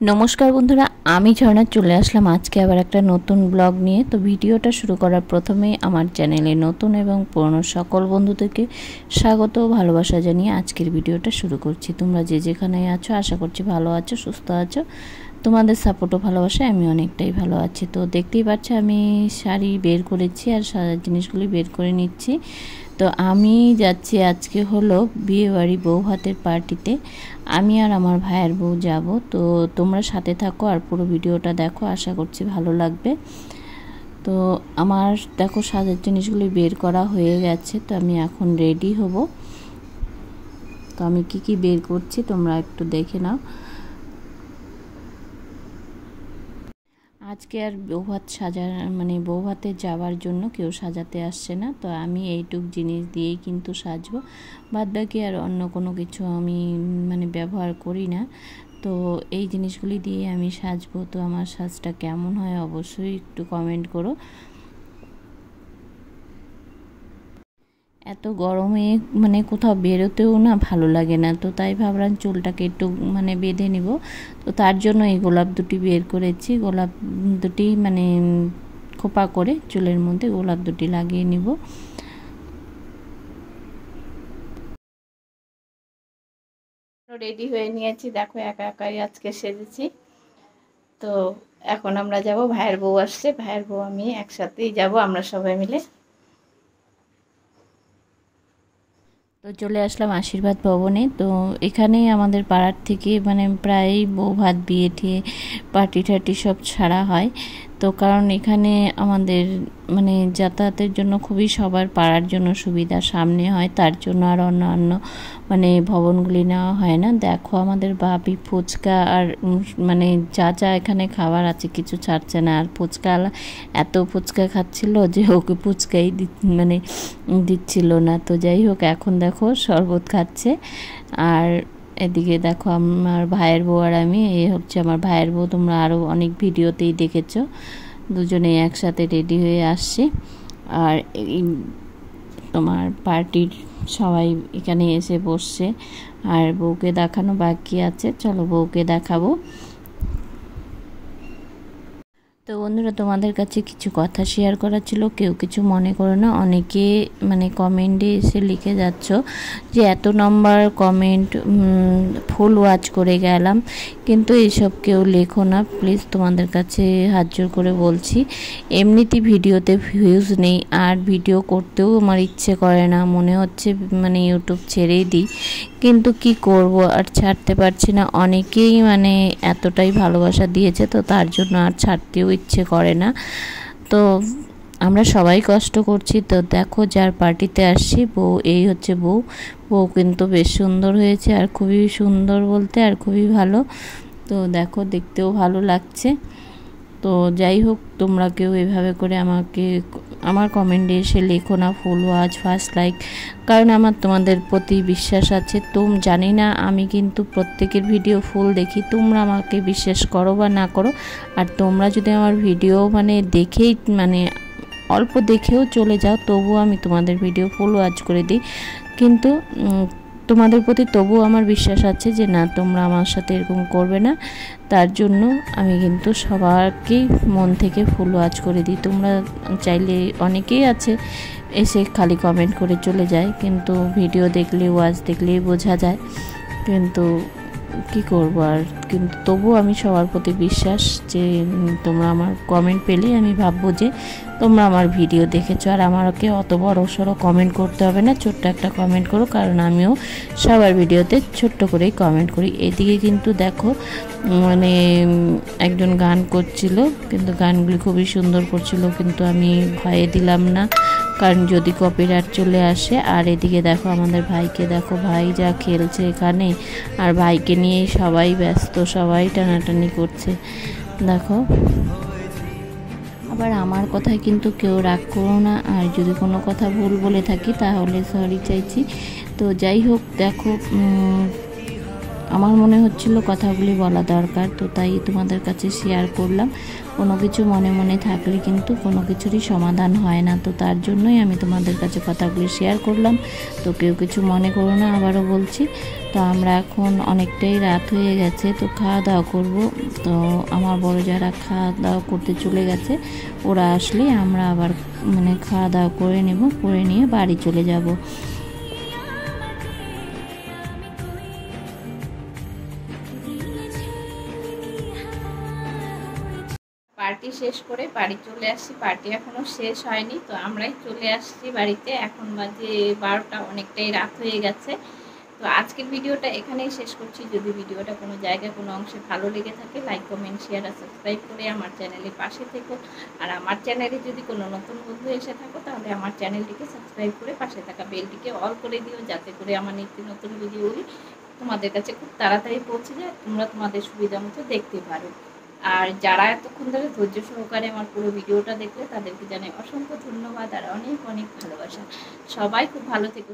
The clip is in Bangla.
नमस्कार बंधुरा आमी झर्णा चले आसलाम आज के आबार एक नतून ब्लग निये। तो भिडियोटा शुरू करार प्रथमेई आमार चैनेले नतून एवं पुरानो सकल बंधुदेरके स्वागत ओ भालोबासा जानिये आजकेर भिडियोटा शुरू करछि। तोमरा जे जेखाने आछो आशा करछि भालो आछो सुस्थ आछो। তোমাদের সাপোর্ট ও ভালোবাসায় আমি অনেকটাই ভালো আছি। তো দেখতেই পাচ্ছ আমি শাড়ি বের করেছি আর সাজার জিনিসগুলি বের করে নিচ্ছি। তো আমি যাচ্ছি আজকে হলো বিয়েবাড়ি বউ ভাতের পার্টিতে। আমি আর আমার ভাইয়ের বউ যাব। তো তোমরা সাথে থাকো আর পুরো ভিডিওটা দেখো, আশা করছি ভালো লাগবে। তো আমার দেখো সাজার জিনিসগুলি বের করা হয়ে গেছে। তো আমি এখন রেডি হব। তো আমি কি বের করছি তোমরা একটু দেখে নাও। আজকে আর বৌভাত সাজার মানে বৌভাতে যাওয়ার জন্য কেউ সাজাতে আসছে না। তো আমি এইটুক জিনিস দিয়েই কিন্তু সাজবো, বাদ বাকি আর অন্য কোনো কিছু আমি মানে ব্যবহার করি না। তো এই জিনিসগুলি দিয়ে আমি সাজবো। তো আমার সাজটা কেমন হয় অবশ্যই একটু কমেন্ট করো। এত গরমে মানে কোথাও বেরোতেও না ভালো লাগে না। তো তাই ভাবলাম চুলটাকে একটু মানে বেঁধে নিব। তো তার জন্য এই গোলাপ দুটি বের করেছি। গোলাপ দুটি মানে খোপা করে চুলের মধ্যে গোলাপ দুটি লাগিয়ে নিব। রেডি হয়ে নিয়েছি, দেখো একা একাই আজকে সেজেছি। তো এখন আমরা যাব, ভাইয়ের বউ আসছে, ভাইয়ের বউ আমি একসাথেই যাব আমরা সবাই মিলে। তো চলে আসলাম আশীর্বাদ ভবনে। তো এখানেই আমাদের পাড়ার থেকে মানে প্রায় বউ ভাত বিয়ে ঠিয়ে পার্টি টার্টি সব ছাড়া হয়। তো কারণ এখানে আমাদের মানে যাতায়াতের জন্য খুবই সবার পাড়ার জন্য সুবিধা, সামনে হয় তার জন্য আর অন্যান্য মানে ভবনগুলি নেওয়া হয় না। দেখো আমাদের বাপি ফুচকা আর মানে যা যা এখানে খাবার আছে কিছু ছাড়ছে না। আর ফুচকা এত ফুচকা খাচ্ছিল যে ওকে ফুচকাই মানে দিচ্ছিল না। তো যাই হোক এখন দেখো শরবত খাচ্ছে। আর এদিকে দেখো আমার ভাইয়ের বউ আর আমি, এই হচ্ছে আমার ভাইয়ের বউ। তোমরা আরও অনেক ভিডিওতেই দেখেছো, দুজনেই একসাথে রেডি হয়ে আসছি। আর তোমার পার্টির সবাই এখানে এসে বসছে। আর বউকে দেখানো বাকি আছে, চলো বউকে দেখাবো। তো বন্ধুরা তোমাদের কাছে কিছু কথা শেয়ার করার ছিল, কেউ কিছু মনে করো না। অনেকে মানে কমেন্টে এসে লিখে যাচ্ছ যে এত নম্বর কমেন্ট ফুল ওয়াচ করে গেলাম, কিন্তু এইসব কেউ লেখো না প্লিজ, তোমাদের কাছে হাত জোর করে বলছি। এমনিতেই ভিডিওতে ভিউজ নেই আর ভিডিও করতেও আমার ইচ্ছে করে না, মনে হচ্ছে মানে ইউটিউব ছেড়েই দিই, কিন্তু কি করব আর ছাড়তে পারছি না। অনেকেই মানে এতটাই ভালোবাসা দিয়েছে, তো তার জন্য আর ছাড়তেও ইচ্ছে করে না। তো আমরা সবাই কষ্ট করছি। তো দেখো যার পার্টিতে আসছি বউ, এই হচ্ছে বউ। বউ কিন্তু বেশ সুন্দর হয়েছে, আর খুবই সুন্দর বলতে আর খুবই ভালো। তো দেখো দেখতেও ভালো লাগছে। তো যাই হোক তোমরা কেউ এভাবে করে আমাকে আমার কমেন্টে এসে লেখো না ফুল ওয়াচ ফার্স্ট লাইক, কারণ আমার তোমাদের প্রতি বিশ্বাস আছে। জানি না আমি কিন্তু প্রত্যেকের ভিডিও ফুল দেখি, তোমরা আমাকে বিশ্বাস করো বা না করো। আর তোমরা যদি আমার ভিডিও মানে দেখেই মানে অল্প দেখেও চলে যাও, তবুও আমি তোমাদের ভিডিও ফুল ওয়াচ করে দিই। কিন্তু তোমাদের প্রতি তবুও আমার বিশ্বাস আছে যে না তোমরা আমার সাথে এরকম করবে না, তার জন্য আমি কিন্তু সবাইকেই মন থেকে ফুল ওয়াচ করে দিই। তোমরা চাইলে অনেকেই আছে এসে খালি কমেন্ট করে চলে যায়, কিন্তু ভিডিও দেখলে ওয়াচ দেখলেই বোঝা যায়। কিন্তু কি করব আর, কিন্তু তবুও আমি সবার প্রতি বিশ্বাস যে তোমরা আমার কমেন্ট পেলে আমি ভাববো যে তোমরা আমার ভিডিও দেখেছো। আর আমাকে অত বড় সড়ো কমেন্ট করতে হবে না, ছোট্ট একটা কমেন্ট করো, কারণ আমিও সবার ভিডিওতে ছোট্ট করেই কমেন্ট করি। এদিকে কিন্তু দেখো মানে একজন গান করছিল, কিন্তু গানগুলি খুবই সুন্দর করছিল, কিন্তু আমি ভয়ে দিলাম না, কারণ যদি কপিরাইট চলে আসে। আর এদিকে দেখো আমাদের ভাইকে দেখো, ভাই যা খেলছে এখানে, আর ভাইকে নিয়েই সবাই ব্যস্ত, সবাই টানাটানি করছে দেখো। আবার আমার কথায় কিন্তু কেউ রাগ করো না, আর যদি কোনো কথা ভুল বলে থাকি তাহলে সরি চাইছি। তো যাই হোক দেখো আমার মনে হচ্ছিল কথাগুলি বলা দরকার, তো তাই তোমাদের কাছে শেয়ার করলাম। কোনো কিছু মনে মনে থাকলে কিন্তু কোনো কিছুরই সমাধান হয় না, তো তার জন্যই আমি তোমাদের কাছে কথাগুলি শেয়ার করলাম। তো কেউ কিছু মনে করো না, আবারও বলছি। তো আমরা এখন অনেকটাই রাত হয়ে গেছে, তো খাওয়া দাওয়া করব। তো আমার বড় যারা খাওয়া দাওয়া করতে চলে গেছে, ওরা আসলে আমরা আবার মানে খাওয়া দাওয়া করে নেব, করে নিয়ে বাড়ি চলে যাব। পার্টি শেষ করে বাড়ি চলে আসছি। পার্টি এখনও শেষ হয়নি, তো আমরাই চলে আসছি বাড়িতে। এখন বাজে 12টা, অনেকটাই রাত হয়ে গেছে। তো আজকের ভিডিওটা এখানেই শেষ করছি। যদি ভিডিওটা কোনো জায়গায় কোনো অংশে ভালো লেগে থাকে, লাইক কমেন্ট শেয়ার আর সাবস্ক্রাইব করে আমার চ্যানেলের পাশে থেকো। আর আমার চ্যানেলে যদি কোনো নতুন বন্ধু এসে থাকো, তাহলে আমার চ্যানেলটিকে সাবস্ক্রাইব করে পাশে থাকা বেলটিকে অল করে দিও, যাতে করে আমার নিত্য নতুন ভিডিওগুলি তোমাদের কাছে খুব তাড়াতাড়ি পৌঁছে যায়, তোমরা তোমাদের সুবিধা মতো দেখতে পারো। আর যারা এতক্ষণ ধরে ধৈর্য সহকারে আমার পুরো ভিডিওটা দেখলে, তাদেরকে জানাই অসংখ্য ধন্যবাদ আর অনেক অনেক ভালোবাসা। সবাই খুব ভালো থেকো।